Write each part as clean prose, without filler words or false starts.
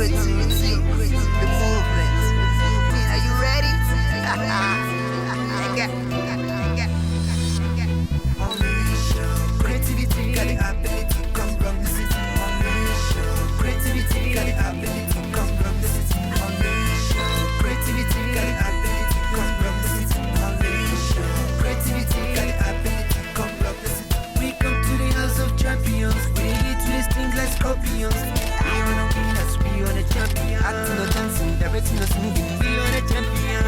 creativity, the movement. Are you ready? Unleash your creativity, got the ability, come from the city. Unleash your creativity, got the ability, come from the city. Unleash your creativity, got the ability, come from the city. Unleash your creativity, got the ability, come from the city. We come to the house of champions, we eat with things like scorpions. We are the winners, we are the champions. Acting or dancing, directing or singing, we are the champions.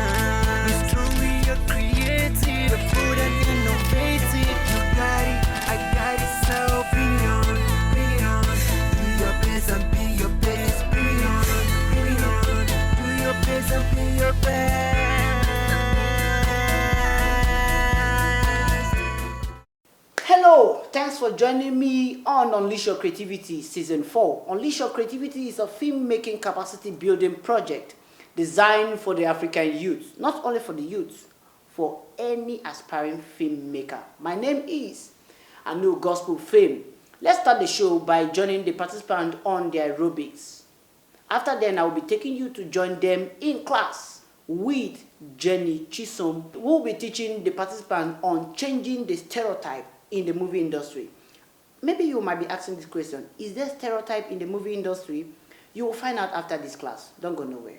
We strong, we are creative, bold and innovative. You got it, I got it, so bring it on, bring it on. Do your best and be your best, bring it on, bring it on. Do your best and be your best. Hello, thanks for joining me on Unleash Your Creativity Season 4. Unleash Your Creativity is a filmmaking capacity building project designed for the African youth, not only for the youth, for any aspiring filmmaker. My name is Anu Gospel Fame. Let's start the show by joining the participants on their aerobics. After then, I will be taking you to join them in class with Jenny Chisom, who will be teaching the participants on changing the stereotype in the movie industry. Maybe you might be asking this question, is there stereotype in the movie industry? You will find out after this class. Don't go nowhere.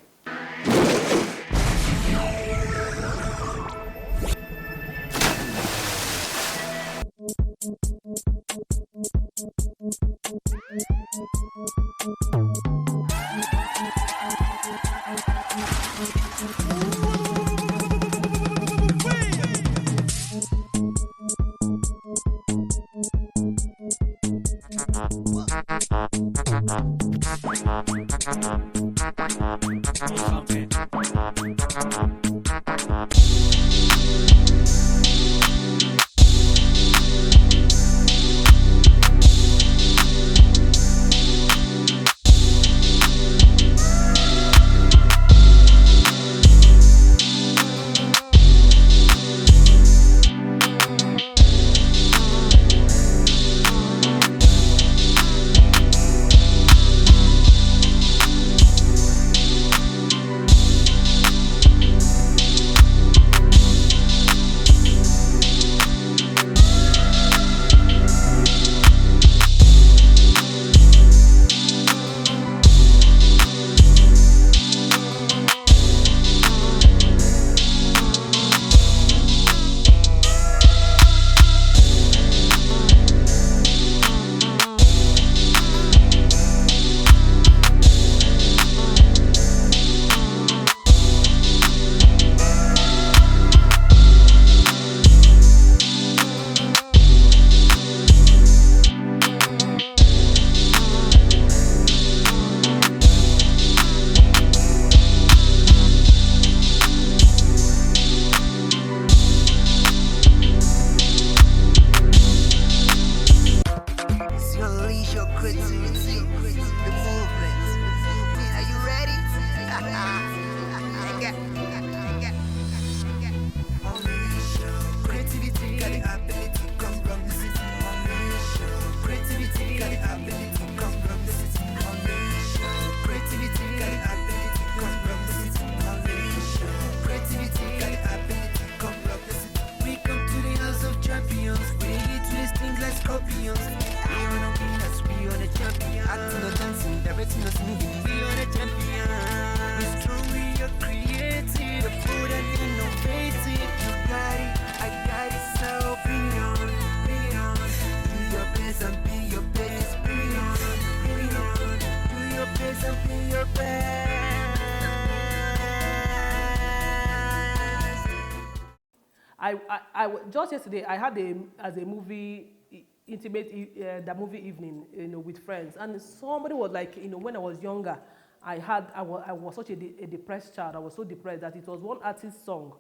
Just yesterday I had a movie intimate the movie evening, with friends, and somebody was like, when I was younger, I was such a depressed child. I was so depressed that it was one artist's song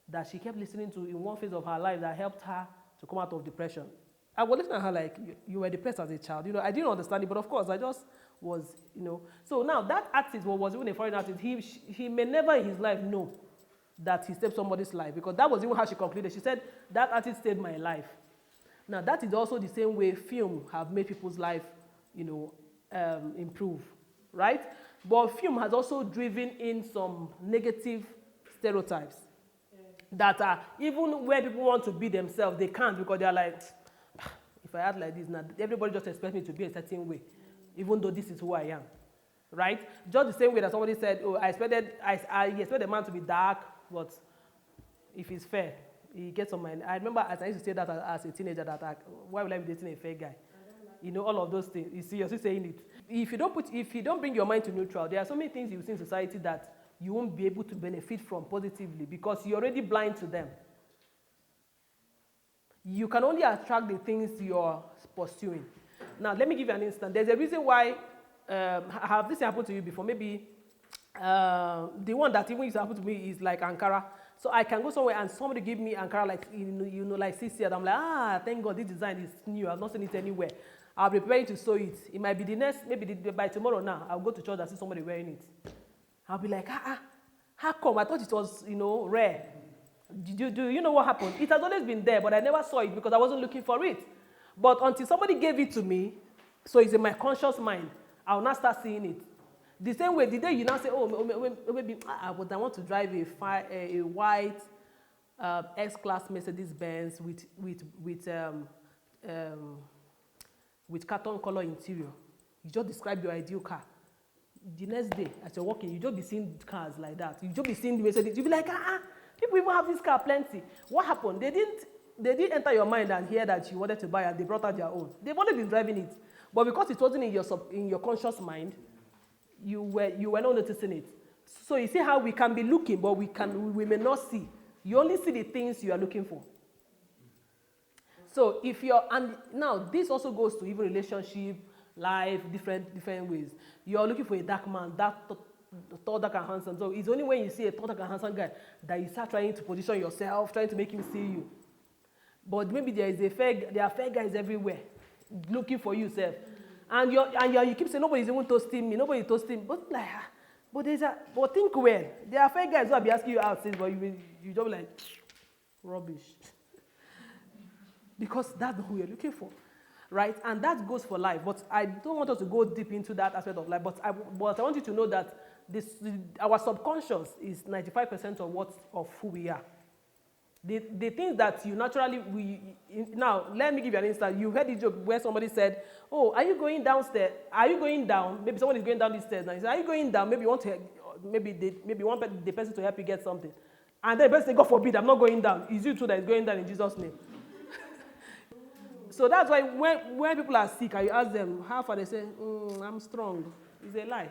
that she kept listening to in one phase of her life that helped her to come out of depression. I was listening to her like, you were depressed as a child. I didn't understand it, but of course I just was, So now that artist was even a foreign artist. He may never in his life know that he saved somebody's life, because that was even how she concluded. She said, that artist saved my life. Now that is also the same way film have made people's life, improve, right? But film has also driven in some negative stereotypes that are, even when people want to be themselves, they can't because they are like, if I act like this now, everybody just expects me to be a certain way, even though this is who I am, right? Just the same way that somebody said, oh, I expect the man to be dark, but if he's fair, he gets on my. I remember as I used to say that as a teenager, that why would I be dating a fair guy? You know, all of those things. You see, you're still saying it. If you don't bring your mind to neutral, there are so many things you see in society that you won't be able to benefit from positively because you're already blind to them. You can only attract the things you're pursuing. Now, let me give you an instance. There's a reason why, have this happened to you before? Maybe the one that even used to happen to me is like Ankara. So I can go somewhere and somebody give me Ankara like, like 6 years. I'm like, thank God this design is new. I've not seen it anywhere. I'll be preparing to sew it. It might be the next, maybe by tomorrow now, I'll go to church and see somebody wearing it. I'll be like, how come? I thought it was, rare. Do you know what happened? It has always been there, but I never saw it because I wasn't looking for it. But until somebody gave it to me, so it's in my conscious mind, I'll now start seeing it. The same way, the day you now say, oh, maybe but I want to drive a white S-Class Mercedes-Benz with carton color interior. You just describe your ideal car. The next day, as you're walking, you just be seeing cars like that. You just be seeing the Mercedes. You'll be like, people even have this car plenty. What happened? They didn't enter your mind and hear that you wanted to buy and they brought out their own. They've already been driving it. But because it wasn't in your conscious mind, you were not noticing it. So you see how we can be looking, but we may not see. You only see the things you are looking for. So and now this also goes to even relationship, life, different ways. You are looking for a dark man, tall, dark and handsome. So it's only when you see a tall, dark and handsome guy that you start trying to position yourself, trying to make him see you. But maybe there are fair guys everywhere looking for you, self. And you keep saying nobody's even toasting me, nobody's toasting. But but think well. There are fair guys who will be asking you out, but you just be like rubbish. Because that's who you're looking for, right? And that goes for life. But I don't want us to go deep into that aspect of life. But I want you to know that our subconscious is 95% of who we are. The things that you naturally now let me give you an instance. You heard the joke where somebody said, "Oh, are you going downstairs? Are you going down?" Maybe someone is going down these stairs now. He said, "Are you going down? Maybe you want to, maybe want the person to help you get something." And then the person said, "God forbid, I'm not going down. It's you too that is going down in Jesus' name." So that's why when people are sick, I ask them how far, they say, "I'm strong." It's a lie.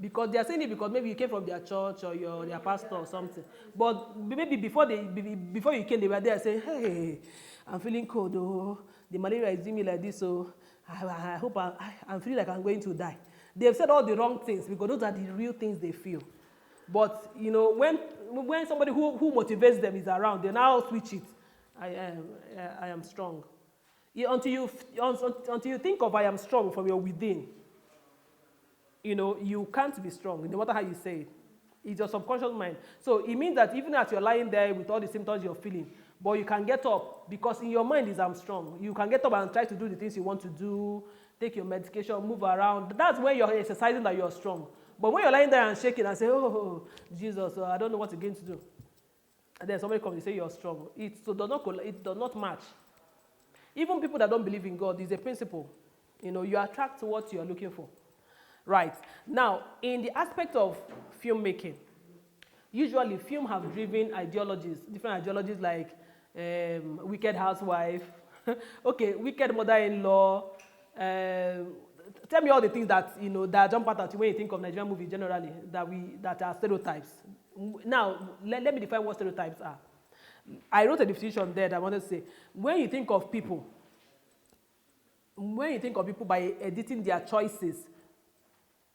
Because they are saying it because maybe you came from their church or you're their pastor or something. But maybe before you came, they were there saying, "Hey, I'm feeling cold. Oh, the malaria is doing me like this. So I hope I'm feeling like I'm going to die." They've said all the wrong things because those are the real things they feel. But when somebody who motivates them is around, they now switch it. I am strong. Until you think of I am strong from your within, you can't be strong, no matter how you say it. It's your subconscious mind. So it means that even as you're lying there with all the symptoms you're feeling, but you can get up because in your mind is I'm strong. You can get up and try to do the things you want to do, take your medication, move around. That's when you're exercising that you're strong. But when you're lying there and shaking and say, "Oh, Jesus, I don't know what you're going to do," and then somebody comes and say you're strong, it does not match. Even people that don't believe in God, is a principle. You attract what you're looking for. Right. Now, in the aspect of filmmaking, usually film have driven ideologies, different ideologies like wicked housewife, wicked mother-in-law. Tell me all the things that that jump out at you when you think of Nigerian movies generally that are stereotypes. Now, let me define what stereotypes are. I wrote a definition there that I wanted to say. When you think of people by editing their choices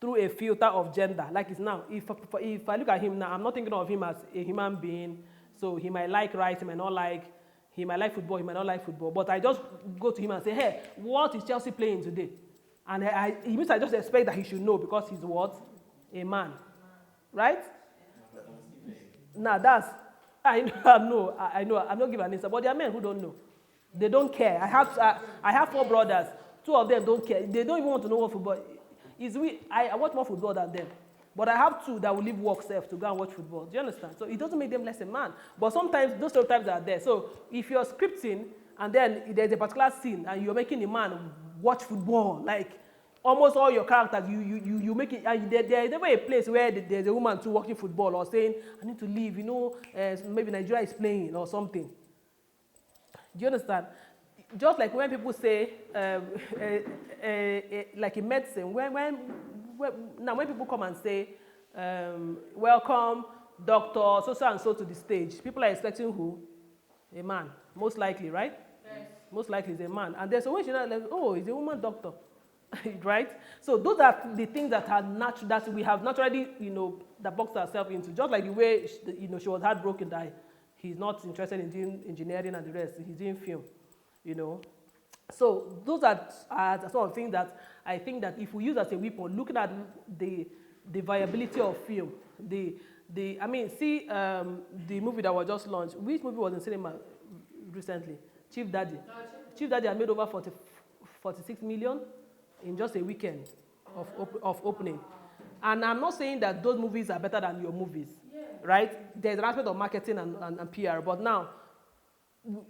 through a filter of gender, like it's now. If I look at him now, I'm not thinking of him as a human being. So he might like rice, he might not like. He might like football, he might not like football. But I just go to him and say, "Hey, what is Chelsea playing today?" And it means I just expect that he should know because he's what? A man. Right? Now I know, I'm not giving an answer, but there are men who don't know. They don't care. I have 4 brothers. 2 of them don't care. They don't even want to know what football. I watch more football than them. But I have two that will leave work self to go and watch football. Do you understand? So it doesn't make them less a man. But sometimes those stereotypes are there. So if you're scripting and then there's a particular scene and you're making a man watch football, like almost all your characters, you make it, and there's never a place where there's a woman too watching football or saying, I need to leave, maybe Nigeria is playing or something. Do you understand? Just like when people say, like in medicine, when people come and say, welcome, doctor, so and so to the stage, people are expecting who? A man, most likely, right? Yes. Most likely is a man. And there's always, like, oh, it's a woman doctor, right? So those are the things that are that we have naturally, that boxed ourselves into. Just like the way, she was heartbroken that he's not interested in doing engineering and the rest. He's doing film, So those are sort of things that I think that if we use as a weapon, looking at the viability of film, see the movie that was just launched. Which movie was in cinema recently? Chief Daddy. Chief Daddy had made over 46 million in just a weekend of opening. And I'm not saying that those movies are better than your movies, right? There's an aspect of marketing and PR, but now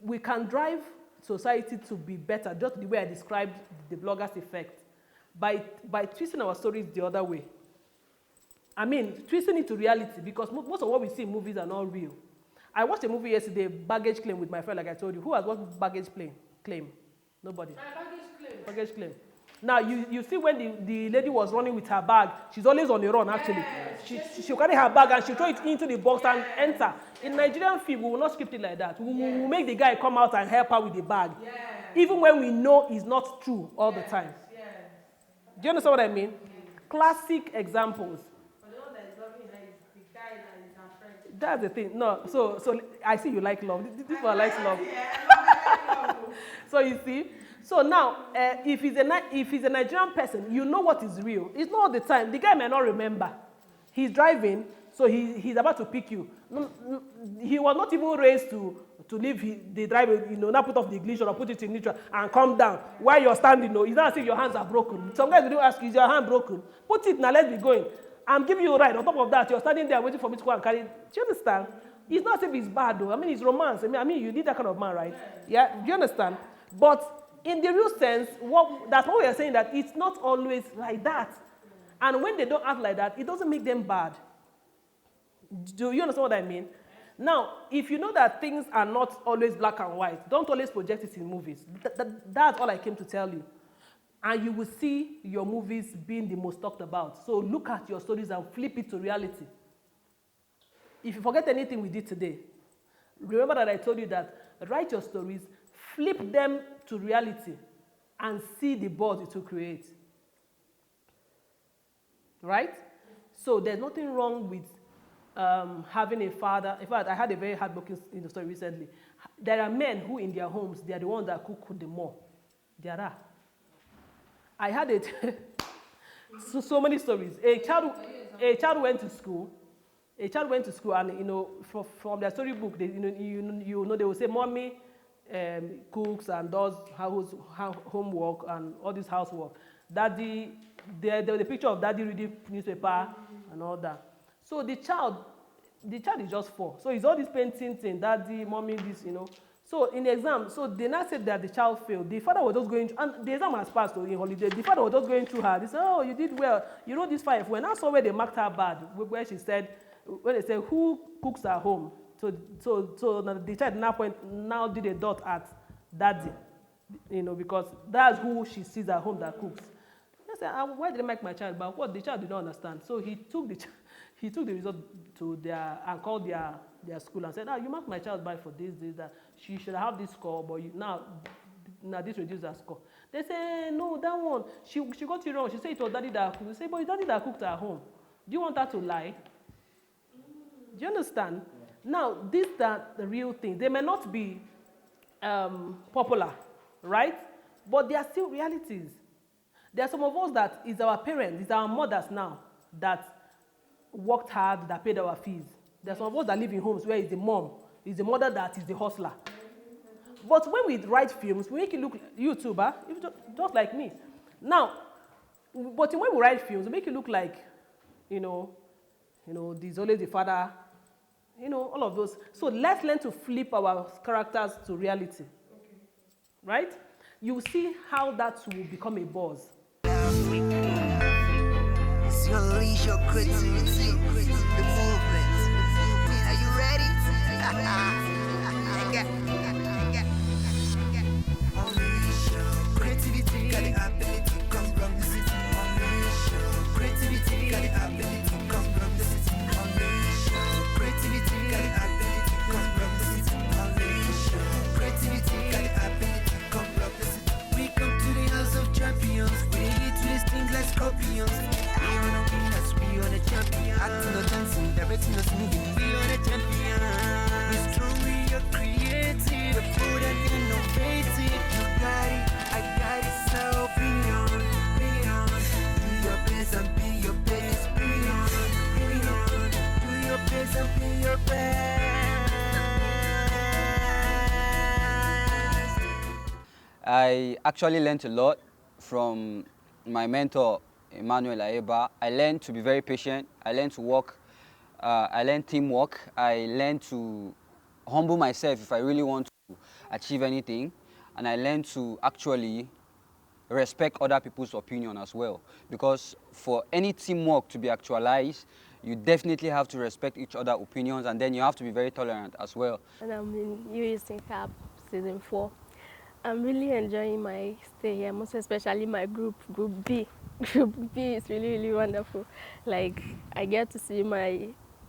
we can drive society to be better, just the way I described the bloggers effect, by twisting our stories the other way. I mean, twisting it to reality, because most of what we see in movies are not real. I watched a movie yesterday, Baggage Claim, with my friend, like I told you. Who has watched Baggage Claim? Nobody. Baggage Claim. Now, you see when the lady was running with her bag, she's always on the run, actually. Yes. She'll carry her bag and she'll throw it into the box and enter. In Nigerian film, we will not script it like that. We will make the guy come out and help her with the bag. Yes. Even when we know it's not true all the time. Yes. Do you understand what I mean? Classic examples. That's the thing. No, so I see you like love. This one likes love. So you see, so now if he's a Nigerian person, you know what is real. It's not all the time. The guy may not remember. He's driving, so he's about to pick you. He was not even raised to leave the driver, not put off the ignition or put it in neutral and come down while you're standing. It's not as if your hands are broken. Some guys will ask you, is your hand broken? Put it now. Let's be going. I'm giving you a ride. On top of that, you're standing there waiting for me to go and carry. Do you understand? It's not as if it's bad, though. I mean, it's romance. I mean, you need that kind of man, right? Yeah? Do you understand? But in the real sense, that's what we are saying, that it's not always like that. And when they don't act like that, it doesn't make them bad. Do you understand what I mean? Now, if you know that things are not always black and white, don't always project it in movies. That's all I came to tell you. And you will see your movies being the most talked about. So look at your stories and flip it to reality. If you forget anything we did today, remember that I told you that write your stories, flip them to reality, and see the buzz it will create. Right? So there's nothing wrong with having a father. In fact, I had a very heartbreaking story recently. There are men who in their homes, they are the ones that cook the more. There are. I had it. so many stories. A child went to school. A child went to school, and from their storybook, they they will say, "Mommy cooks and does homework and all this housework. Daddy, there was a picture of Daddy reading newspaper and all that." So the child is just 4. So it's all these painting thing, Daddy, Mommy, this, So in the exam, so they now said that the child failed. The father was just going, and the exam has passed in holiday. The father was just going through her. They said, "Oh, you did well. You wrote this 5." When I saw where they marked her bad, where she said, when they said, "Who cooks at home?" So the child now did a dot at Daddy, because that's who she sees at home that cooks. I said, "Why did they mark my child?" But what the child did not understand. So he took the result to and called their school and said, "You marked my child by for this, that. She should have this score, but now this reduced her score." They say, "No, that one, she got it wrong. She said it was Daddy that cooked." They say, "But it's Daddy that cooked at home. Do you want her to lie?" Do you understand? Now, these are the real things. They may not be popular, right? But they are still realities. There are some of us that is our parents, it's our mothers now that worked hard, that paid our fees. There are some of us that live in homes where it's the mom, it's the mother that is the hustler. But when we write films, we make it look YouTuber, just like me. Now, But when we write films, we make it look like, there's always the father, all of those. So let's learn to flip our characters to reality, right? You will see how that will become a buzz. It's your unleash your creativity, the movement. Are you ready? Unleash your creativity, got the ability, come from the city. Unleash your creativity, got the ability, come from the city. Unleash your creativity, got the ability, come from the city. Unleash your creativity, got the ability, come from the city. We come to the house of champions, we need to these things like scorpions. We on a winners, we on a champion. Acting or dancing, directing us moving, we on a champion. We strong, we are creative, bold and innovative. You got it, I got it, so bring it on, bring it on. Do your best and be your best, bring it on, bring it on. Do your best and be your best. I actually learned a lot from my mentor, Emmanuel Aeba. I learned to be very patient. I learned to work. I learned teamwork. I learned to humble myself if I really want to achieve anything. And I learned to actually respect other people's opinion as well. Because for any teamwork to be actualized, you definitely have to respect each other's opinions, and then you have to be very tolerant as well. And I'm in UAC Cap season 4. I'm really enjoying my stay here, most especially my group B. Group B is really, really wonderful. Like, I get to see my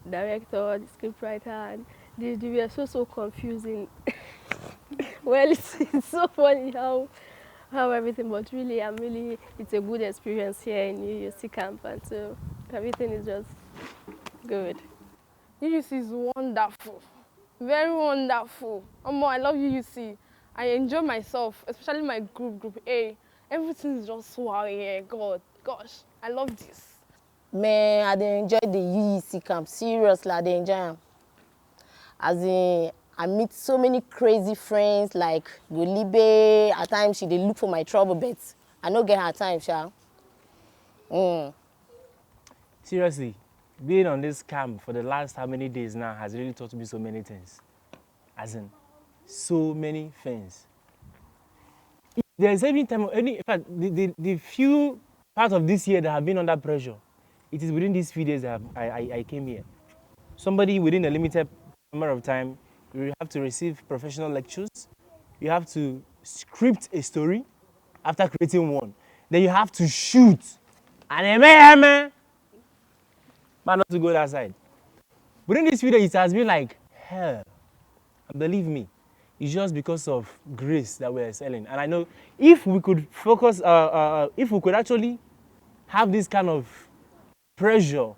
director, the scriptwriter, and they were so confusing. Well, it's so funny how everything, but really, it's a good experience here in UUC camp, and so everything is just good. UUC is wonderful, very wonderful. I love UUC. I enjoy myself, especially my group A. Everything is just wow here. Gosh, I love this. Man, I dey enjoy the UEC camp. Seriously, I dey enjoy am. As in, I meet so many crazy friends like Golibe. At times, she dey look for my trouble, but I no get her time, sha. Seriously, being on this camp for the last how many days now has really taught me so many things. As in, so many things. If there's any time, in fact, the few parts of this year that have been under pressure, it is within these few days that I came here. Somebody within a limited number of time, you have to receive professional lectures. You have to script a story after creating one. Then you have to shoot. And man, not to go that side. Within this video, it has been like hell. And believe me, it's just because of grace that we're excelling. And I know if we could focus, if we could actually have this kind of pressure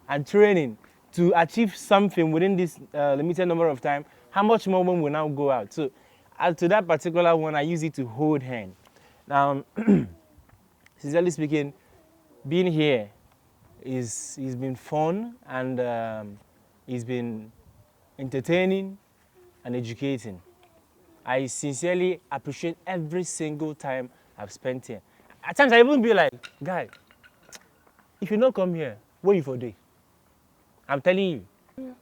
and training to achieve something within this limited number of time, how much more when we now go out? So to that particular one, I use it to hold hand. Now, sincerely speaking, being here it's been fun, and it's been entertaining and educating. I sincerely appreciate every single time I've spent here. At times I even be like, guy, if you don't come here, where you for day? I'm telling you.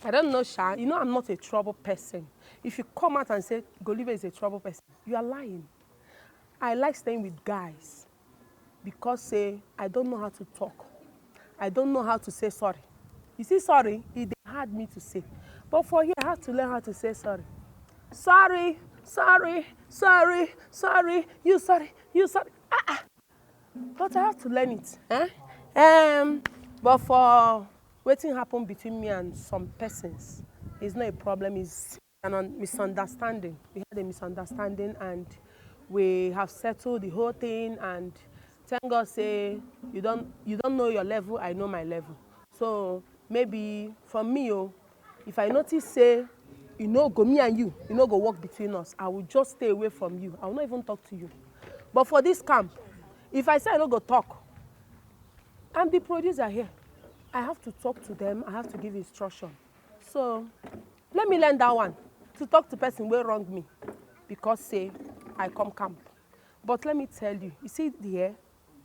I don't know, Sha. You know I'm not a trouble person. If you come out and say Golive is a trouble person, you are lying. I like staying with guys because I don't know how to talk. I don't know how to say sorry. You see, sorry, it's hard me to say. But for here, I have to learn how to say sorry. Sorry, sorry, sorry, sorry, you sorry, you sorry. But I have to learn it. But for waiting happen between me and some persons, it's not a problem, it's a misunderstanding. We had a misunderstanding and we have settled the whole thing, and thank God say you don't know your level, I know my level. So maybe from me, if I notice say go me and you go work between us, I will just stay away from you. I will not even talk to you. But for this camp, if I say I don't go talk, I'm the producer here. I have to talk to them, I have to give instruction. So let me learn that one, to talk to person who wrong me, because say I come camp. But let me tell you, you see here,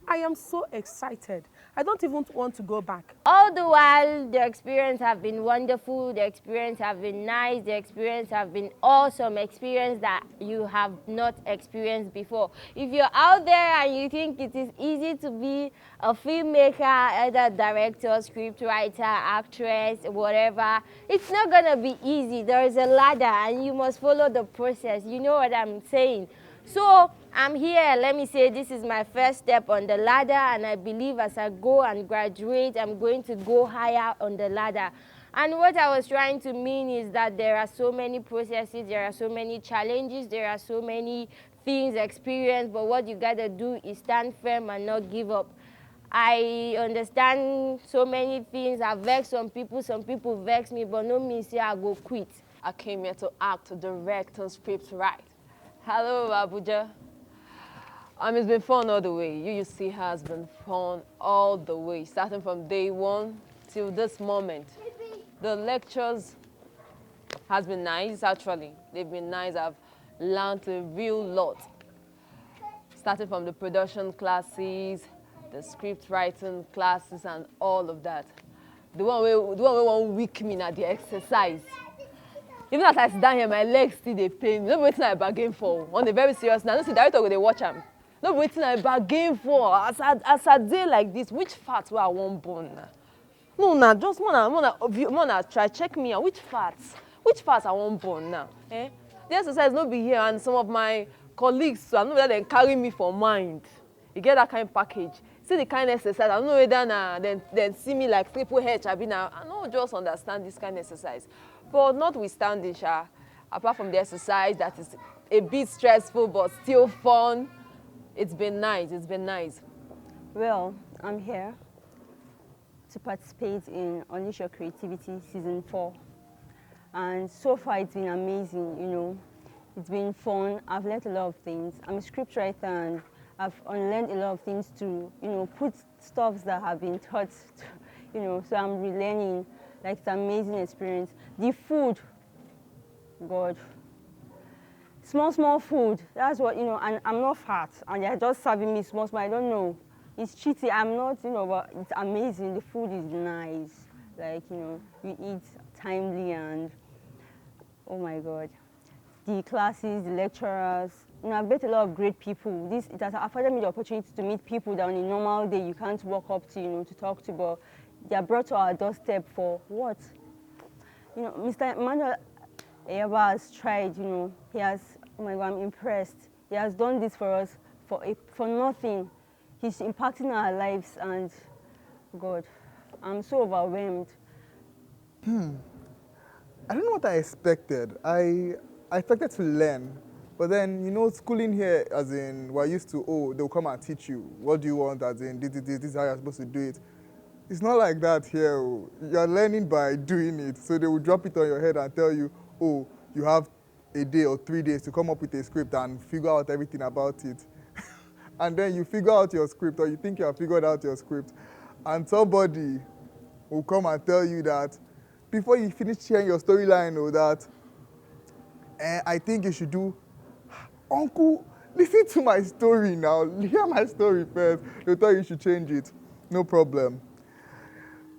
I am so excited. I don't even want to go back. All the while, the experience have been wonderful, the experience have been nice, the experience have been awesome, experience that you have not experienced before. If you're out there and you think it is easy to be a filmmaker, either director, scriptwriter, actress, whatever, it's not gonna be easy. There is a ladder and you must follow the process. You know what I'm saying? So I'm here, let me say this is my first step on the ladder, and I believe as I go and graduate, I'm going to go higher on the ladder. And what I was trying to mean is that there are so many processes, there are so many challenges, there are so many things experienced, but what you gotta do is stand firm and not give up. I understand so many things. I vex some people vex me, but no means say I go quit. I came here to act, to direct, and script write. Hello, Abuja. It's been fun all the way. UUC has been fun all the way, starting from day one till this moment. The lectures has been nice, actually. They've been nice. I've learned a real lot. Starting from the production classes, the script writing classes, and all of that. The one where won't weak me at the exercise. Even as I sit down here, my legs still dey pain me. No be wetin I bargain for. On a very serious note, no see director go dey watch am. No be wetin I bargain for. As I dey like this, which fat wey I wan burn na? No, na just wanna try check me out. Which fat I wan burn now? Eh? The exercise no be here, and some of my colleagues, I don't know whether they carry me for mind. You get that kind of package. See the kind of exercise. I don't know whether na then see me like Triple H. I no just understand this kind of exercise. But notwithstanding, apart from the exercise that is a bit stressful but still fun, it's been nice. It's been nice. Well, I'm here to participate in Unleash Your Creativity Season 4. And so far it's been amazing, you know. It's been fun. I've learned a lot of things. I'm a scriptwriter and I've unlearned a lot of things to, you know, put stuff that have been taught, to, you know, so I'm relearning. Like, it's an amazing experience. The food, God, small food, that's what, you know, and I'm not fat, and they're just serving me small, I don't know. It's cheating, I'm not, you know, but it's amazing. The food is nice. Like, you know, you eat timely and, oh my God. The classes, the lecturers, you know, I've met a lot of great people. It has afforded me the opportunity to meet people that on a normal day you can't walk up to, you know, to talk to, but they are brought to our doorstep for what? You know, Mr. Emmanuel Ayaba has tried, you know, he has, oh my God, I'm impressed. He has done this for us for nothing. He's impacting our lives and, God, I'm so overwhelmed. I don't know what I expected. I expected to learn, but then, you know, schooling here, as in, we're used to, oh, they'll come and teach you. What do you want, as in, this is how you're supposed to do it. It's not like that here. You're learning by doing it. So they will drop it on your head and tell you, oh, you have a day or 3 days to come up with a script and figure out everything about it. And then you figure out your script, or you think you have figured out your script, and somebody will come and tell you that before you finish sharing your storyline, or that, I think you should do, Uncle, listen to my story now. Hear my story first. They'll tell you should change it. No problem.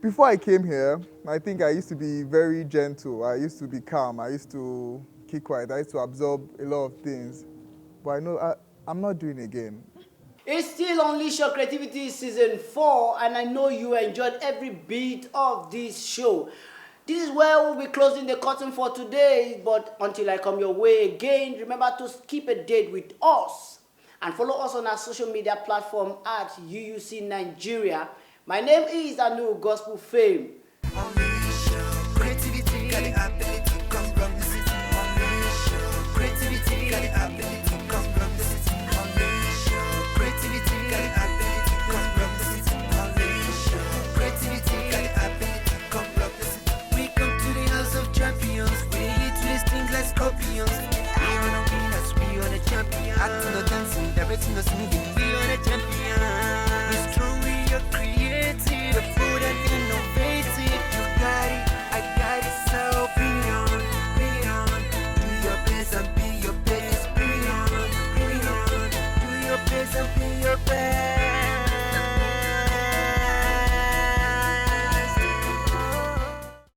Before I came here, I think I used to be very gentle. I used to be calm. I used to keep quiet. I used to absorb a lot of things. But I know I'm not doing it again. It's still Unleash Your Creativity Season 4, and I know you enjoyed every bit of this show. This is where we'll be closing the curtain for today, but until I come your way again, remember to keep a date with us and follow us on our social media platform at UUC Nigeria. My name is Anu Gospel Fame. Unleash your creativity, got the ability to come from the city. Unleash your creativity, got the ability to come from the city. Unleash your creativity, got the ability to come from the city. Unleash your creativity, got the ability to come from the city. We come to the house of champions, we twist things like scorpions. We are the winners, we are the champions. Acting or dancing, directing or singing, we are the champions. We're strong, we are creative, the food and innovative. You got it, I got it, so bring it on, bring it on. Do your best and be your best, bring it on, bring it on. Do your best and be your best.